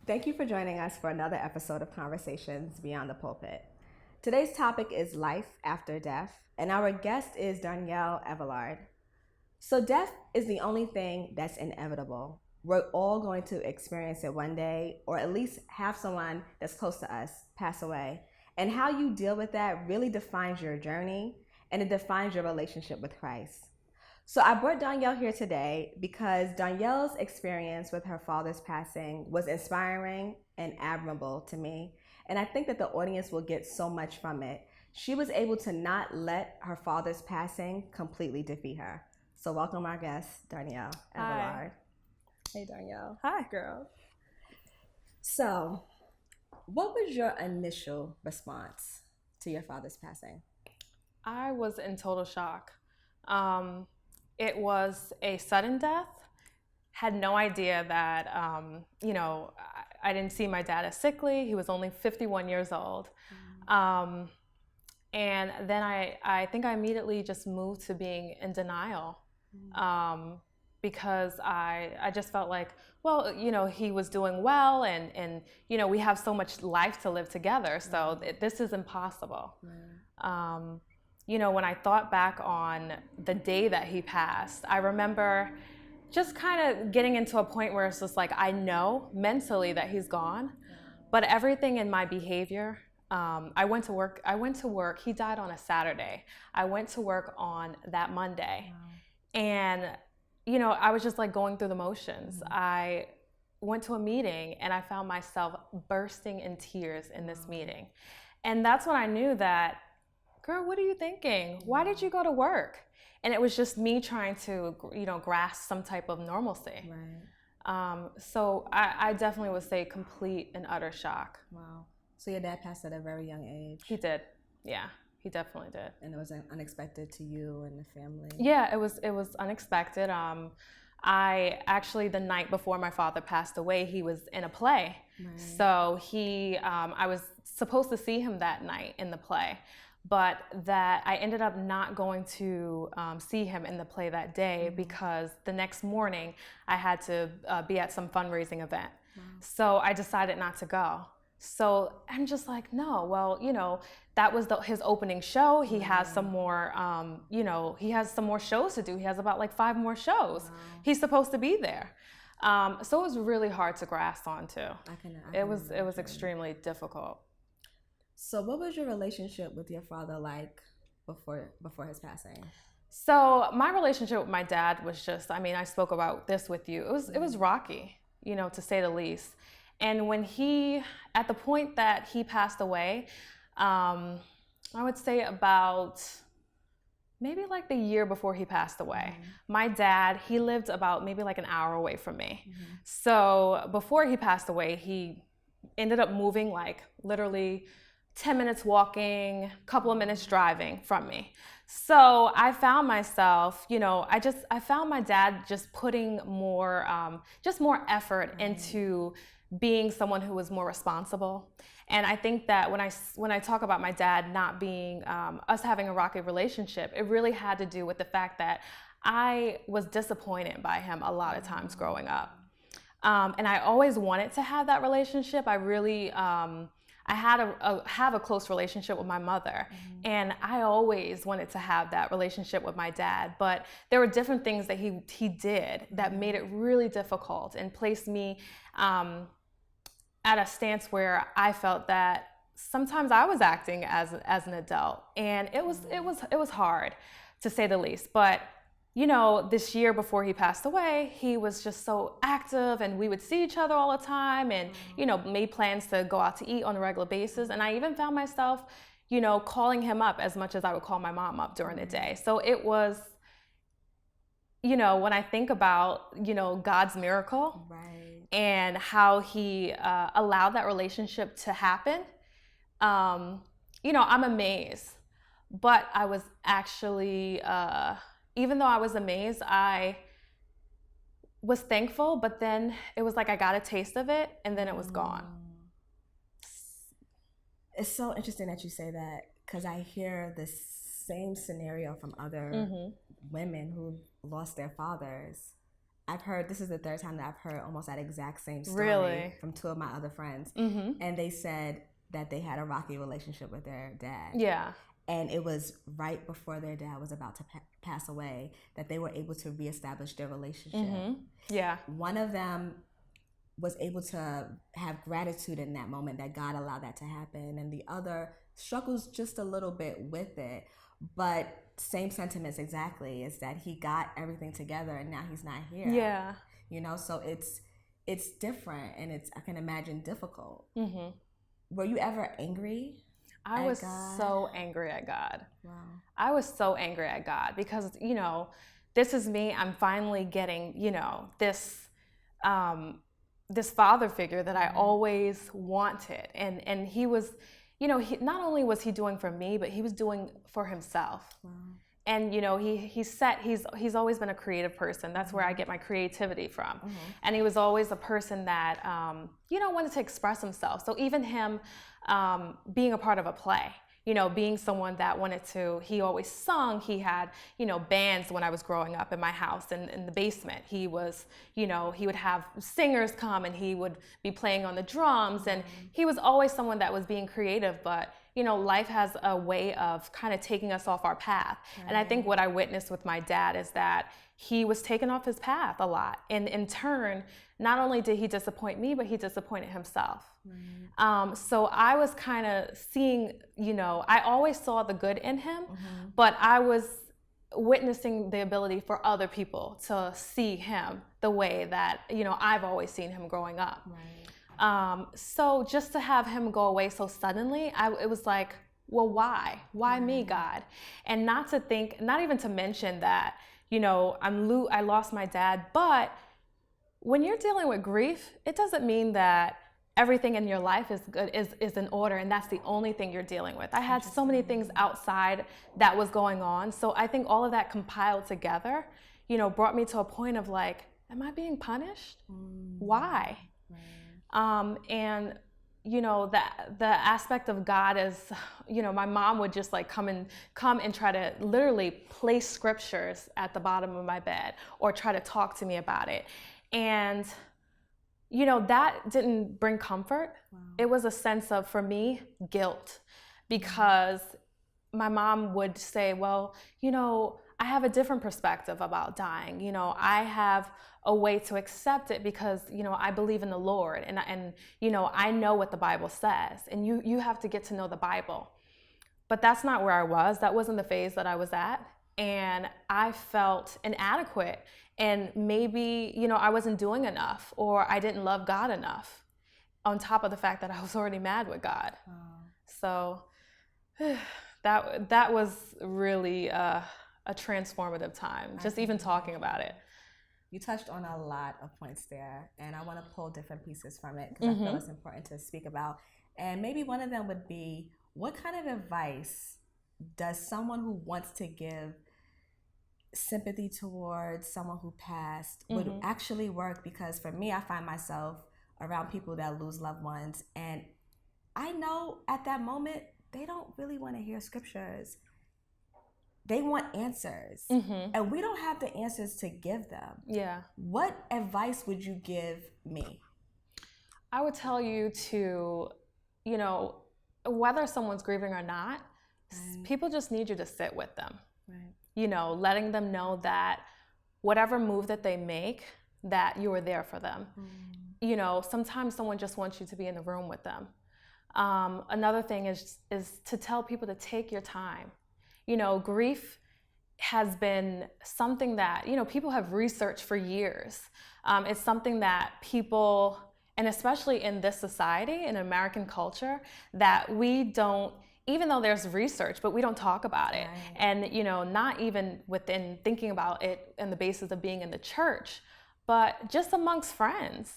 Thank you for joining us for another episode of Conversations Beyond the Pulpit. Today's topic is life after death, and our guest is Darnyell. So death is the only thing that's inevitable. We're all going to experience it one day, or at least have someone that's close to us pass away. And how you deal with that really defines your journey, and it defines your relationship with Christ. So I brought Darnyell here today because Darnyell's experience with her father's passing was inspiring and admirable to me. And I think that the audience will get so much from it. She was able to not let her father's passing completely defeat her. So welcome our guest, Darnyell. Hi. Hey, Darnyell. Hi, girl. So, what was your initial response to your father's passing? I was in total shock. It was a sudden death. Had no idea that, I didn't see my dad as sickly. He was only 51 years old. And then I think I immediately just moved to being in denial. Because I just felt like, well, he was doing well and we have so much life to live together. So this is impossible. When I thought back on the day that he passed, I remember just kind of getting into a point where it's just like, I know mentally that he's gone, but everything in my behavior, I went to work. He died on a Saturday. I went to work on that Monday. And, I was just like going through the motions. I went to a meeting and I found myself bursting in tears in this meeting. And that's when I knew that, girl, what are you thinking? Why did you go to work? And it was just me trying to, grasp some type of normalcy. Right. So I definitely would say complete and utter shock. Wow. So your dad passed at a very young age. He did. Yeah, he definitely did. And it was unexpected to you and the family. Yeah, it was unexpected. I actually, the night before my father passed away, he was in a play. Right. So I was supposed to see him that night in the play, but that I ended up not going to see him in the play that day because the next morning I had to be at some fundraising event. Wow. So I decided not to go. So I'm just like, no, well, that was his opening show. He has some more, he has some more shows to do. He has about like 5 more shows. Wow. He's supposed to be there. So it was really hard to grasp onto. It was extremely difficult. So what was your relationship with your father like before his passing? So my relationship with my dad was just, I spoke about this with you. It was rocky, to say the least. And when at the point that he passed away, I would say about maybe like the year before he passed away, my dad, he lived about maybe like an hour away from me. So before he passed away, he ended up moving like literally 10 minutes walking, a couple of minutes driving from me. So I found myself, I found my dad just putting more effort into being someone who was more responsible. And I think that when I talk about my dad not being, us having a rocky relationship, it really had to do with the fact that I was disappointed by him a lot of times growing up. And I always wanted to have that relationship. I really, I have a close relationship with my mother, and I always wanted to have that relationship with my dad, but there were different things that he did that made it really difficult and placed me at a stance where I felt that sometimes I was acting as an adult, and it was hard, to say the least. But this year before he passed away, he was just so active, and we would see each other all the time, and made plans to go out to eat on a regular basis. And I even found myself calling him up as much as I would call my mom up during the day. So it was, when I think about God's miracle, right, and how he allowed that relationship to happen, I'm amazed. But I was actually even though I was amazed, I was thankful, but then it was like I got a taste of it, and then it was gone. It's so interesting that you say that, because I hear the same scenario from other women who lost their fathers, I've heard, this is the third time that I've heard almost that exact same story Really? from two of my other friends. Mm-hmm. And they said that they had a rocky relationship with their dad. Yeah. And it was right before their dad was about to pass away that they were able to reestablish their relationship. Mm-hmm. Yeah. One of them was able to have gratitude in that moment that God allowed that to happen. And the other struggles just a little bit with it. But same sentiments exactly, is that he got everything together and now he's not here. Yeah. You know, so it's different, and it's, I can imagine, difficult. Mm-hmm. Were you ever angry? I was so angry at God. Wow. I was so angry at God because, you know, this is me. I'm finally getting, you know, this father figure that I always wanted. And he was, you know, not only was he doing for me, but he was doing for himself. Wow. And, you know, he's always been a creative person. That's where I get my creativity from. Mm-hmm. And he was always a person that, you know, wanted to express himself. So even him being a part of a play, you know, being someone that wanted to, he always sung. He had, you know, bands when I was growing up in my house in the basement. He was, you know, he would have singers come and he would be playing on the drums. And he was always someone that was being creative, but, you know, life has a way of kind of taking us off our path. Right. And I think what I witnessed with my dad is that he was taken off his path a lot. And in turn, not only did he disappoint me, but he disappointed himself. Right. So I was kind of seeing, you know, I always saw the good in him, but I was witnessing the ability for other people to see him the way that, you know, I've always seen him growing up. Right. So just to have him go away so suddenly, it was like, well, why? Why me, God? And not to think, not even to mention that, you know, I lost my dad, but when you're dealing with grief, it doesn't mean that everything in your life is good, is in order, and that's the only thing you're dealing with. I had so many things outside that was going on. So I think all of that compiled together, you know, brought me to a point of like, am I being punished? Why? Right. And you know, the aspect of God is, you know, my mom would just like come and try to literally place scriptures at the bottom of my bed or try to talk to me about it. And, you know, that didn't bring comfort. Wow. It was a sense of, for me, guilt, because my mom would say, well, you know, I have a different perspective about dying. You know, I have a way to accept it because, you know, I believe in the Lord and you know, I know what the Bible says, and you have to get to know the Bible. But that's not where I was. That wasn't the phase that I was at. And I felt inadequate, and maybe, you know, I wasn't doing enough, or I didn't love God enough, on top of the fact that I was already mad with God. So that was really a transformative time, just even talking about it. You touched on a lot of points there, and I want to pull different pieces from it because I feel it's important to speak about. And maybe one of them would be, what kind of advice does someone who wants to give sympathy towards someone who passed would actually work? Because for me, I find myself around people that lose loved ones, and I know at that moment they don't really want to hear scriptures. They want answers, and we don't have the answers to give them. Yeah. What advice would you give me? I would tell you to, you know, whether someone's grieving or not, people just need you to sit with them. Right. You know, letting them know that whatever move that they make, that you are there for them. You know, sometimes someone just wants you to be in the room with them. Another thing is to tell people to take your time. You know, grief has been something that, you know, people have researched for years. It's something that people, and especially in this society, in American culture, that we don't, even though there's research, but we don't talk about it. Right. And, you know, not even within thinking about it on the basis of being in the church, but just amongst friends.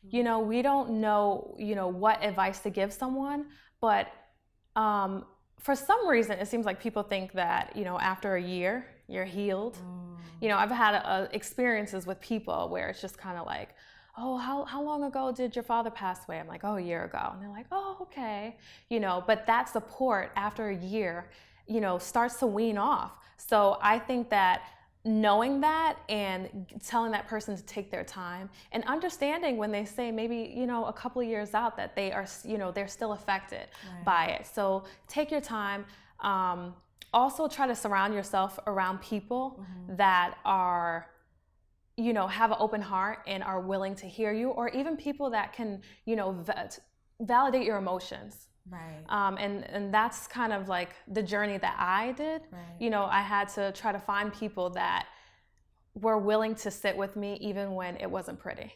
You know, we don't know, you know, what advice to give someone, but for some reason, it seems like people think that, you know, after a year, you're healed. You know, I've had experiences with people where it's just kind of like, oh, how long ago did your father pass away? I'm like, oh, a year ago. And they're like, oh, okay. You know, but that support after a year, you know, starts to wean off. So I think that knowing that and telling that person to take their time and understanding when they say maybe, a couple of years out that they are, they're still affected by it. So take your time. Also try to surround yourself around people that are, have an open heart and are willing to hear you, or even people that can, validate your emotions. Right. And that's kind of like the journey that I did. Right. I had to try to find people that were willing to sit with me even when it wasn't pretty.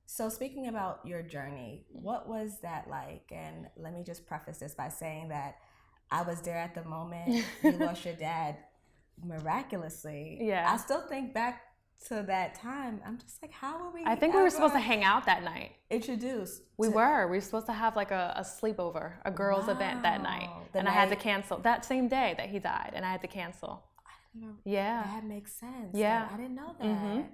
So speaking about your journey, what was that like? And let me just preface this by saying that I was there at the moment you lost your dad miraculously. Yeah. I still think back to that time. I'm just like, how were we? I think we were supposed to hang out that night. Introduced. We were supposed to have like a sleepover, a girls' event that night. I had to cancel that same day that he died, and I had to cancel. I didn't know. Yeah. That makes sense. Yeah. I didn't know that.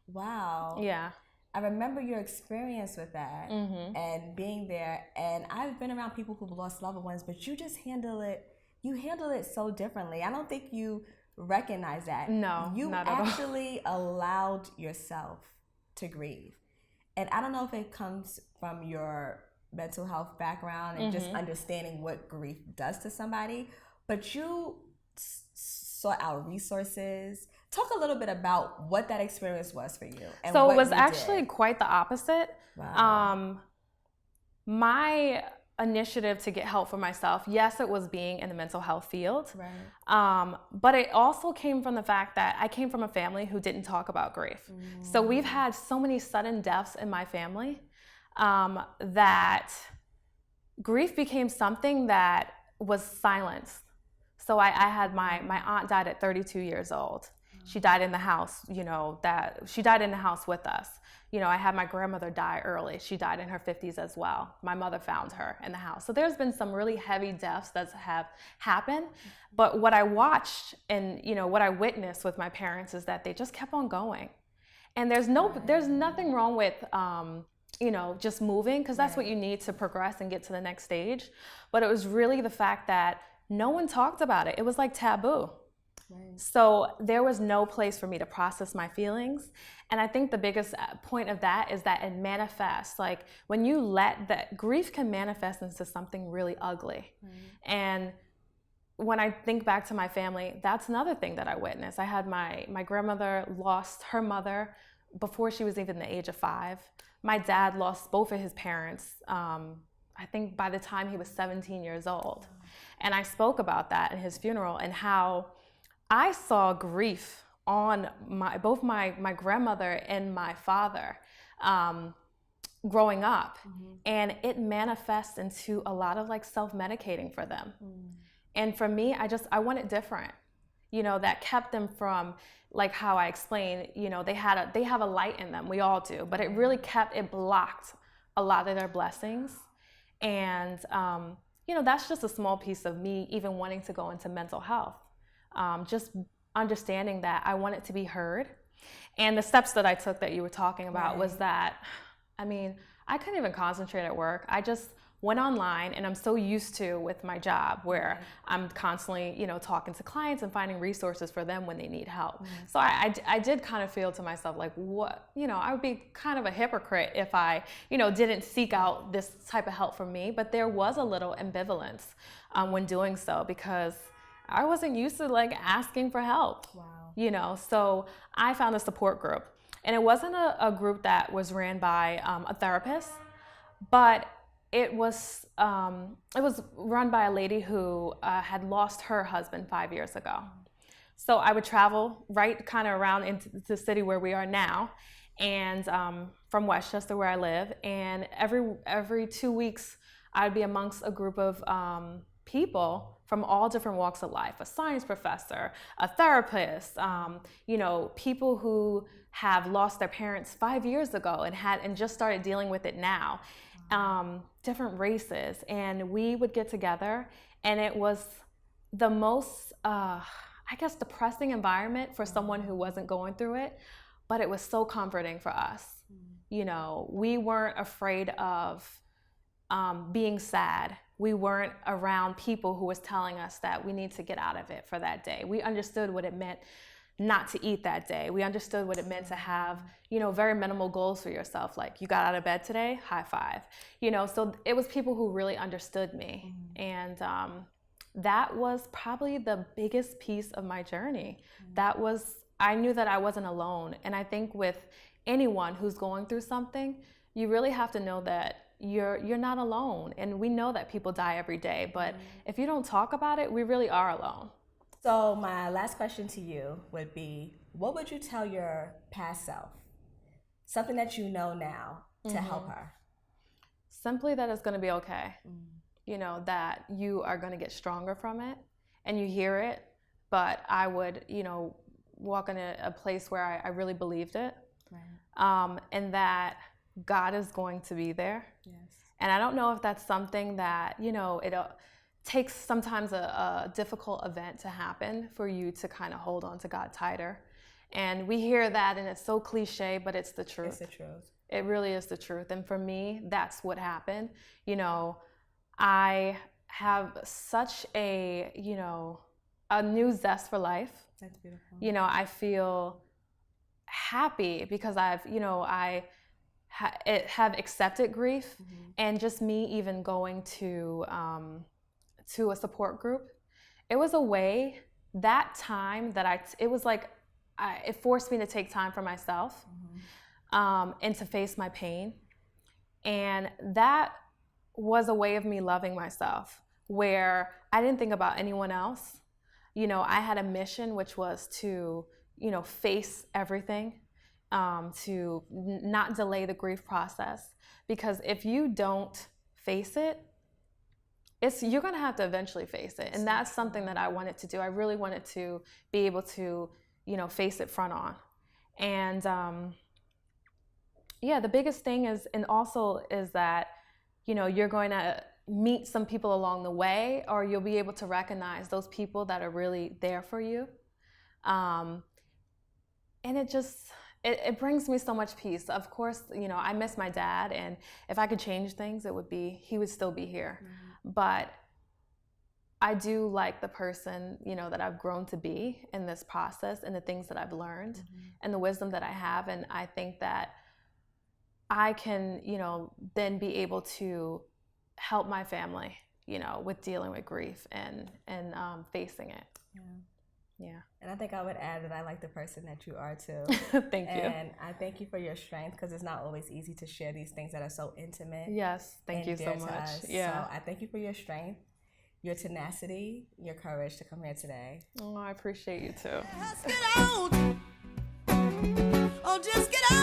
Wow. Yeah. I remember your experience with that and being there. And I've been around people who've lost loved ones, but you just handle it. You handle it so differently. I don't think you recognize that. No, you not at all. actually allowed yourself to grieve. And I don't know if it comes from your mental health background and just understanding what grief does to somebody, but you sought out resources. Talk a little bit about what that experience was for you. And so what it was you actually did. quite the opposite. Wow. My initiative to get help for myself, yes, it was being in the mental health field. Right. But it also came from the fact that I came from a family who didn't talk about grief. So we've had so many sudden deaths in my family that grief became something that was silenced. So I had my aunt died at 32 years old. She died in the house, she died in the house with us. I had my grandmother die early. She died in her 50s as well. My mother found her in the house. So there's been some really heavy deaths that have happened. But what I watched and, what I witnessed with my parents is that they just kept on going. And there's nothing wrong with, just moving, because that's what you need to progress and get to the next stage. But it was really the fact that no one talked about it. It was like taboo. Right. So there was no place for me to process my feelings. And I think the biggest point of that is that it manifests. Like when you let that, grief can manifest into something really ugly. Right. And when I think back to my family, that's another thing that I witnessed. I had my grandmother lost her mother before she was even the age of 5. My dad lost both of his parents, I think by the time he was 17 years old. And I spoke about that in his funeral and how I saw grief on both my grandmother and my father growing up. And it manifests into a lot of like self-medicating for them. And for me, I want it different, that kept them from, like how I explained, they have a light in them, we all do, but it blocked a lot of their blessings. And, that's just a small piece of me even wanting to go into mental health. Just understanding that I want it to be heard. And the steps that I took that you were talking about was that, I couldn't even concentrate at work. I just went online, and I'm so used to with my job where I'm constantly, talking to clients and finding resources for them when they need help. So I did kind of feel to myself like, what, I would be kind of a hypocrite if I, didn't seek out this type of help from me. But there was a little ambivalence when doing so because I wasn't used to like asking for help. Wow. So I found a support group, and it wasn't a group that was ran by a therapist, but it was run by a lady who had lost her husband 5 years ago. So I would travel right kind of around into the city where we are now, and from Westchester where I live, and every 2 weeks I'd be amongst a group of people from all different walks of life, a science professor, a therapist, people who have lost their parents 5 years ago and just started dealing with it now. Different races, and we would get together, and it was the most, depressing environment for someone who wasn't going through it, but it was so comforting for us. We weren't afraid of being sad. we weren't around people who was telling us that we need to get out of it for that day. We understood what it meant not to eat that day. We understood what it meant to have, very minimal goals for yourself. Like, you got out of bed today, high five. So it was people who really understood me. And that was probably the biggest piece of my journey. I knew that I wasn't alone. And I think with anyone who's going through something, you really have to know that you're not alone. And we know that people die every day, but if you don't talk about it, we really are alone. So my last question to you would be, what would you tell your past self? Something that you know now to help her. Simply that it's going to be okay. That you are going to get stronger from it, and you hear it. But I would, walk in a place where I really believed it. Right. And that God is going to be there. Yes. And I don't know if that's something that, it takes sometimes a difficult event to happen for you to kind of hold on to God tighter. And we hear that, and it's so cliche, but it's the truth. It's the truth. It really is the truth. And for me, that's what happened. I have such a new zest for life. That's beautiful. I feel happy because I have accepted grief, and just me even going to a support group. It was a way that time that it forced me to take time for myself, and to face my pain. And that was a way of me loving myself, where I didn't think about anyone else. I had a mission, which was to, face everything, to not delay the grief process. Because if you don't face it, you're going to have to eventually face it. And that's something that I wanted to do. I really wanted to be able to, face it front on. And the biggest thing is that, you're going to meet some people along the way, or you'll be able to recognize those people that are really there for you. And it brings me so much peace. Of course, I miss my dad, and if I could change things, he would still be here. But I do like the person, that I've grown to be in this process, and the things that I've learned, and the wisdom that I have. And I think that I can, then be able to help my family, with dealing with grief and facing it. Yeah. And I think I would add that I like the person that you are too. Thank you. And I thank you for your strength, because it's not always easy to share these things that are so intimate. Yes, thank you so much. Yeah. So I thank you for your strength, your tenacity, your courage to come here today. Oh, I appreciate you too. Just get out. Oh, just get out.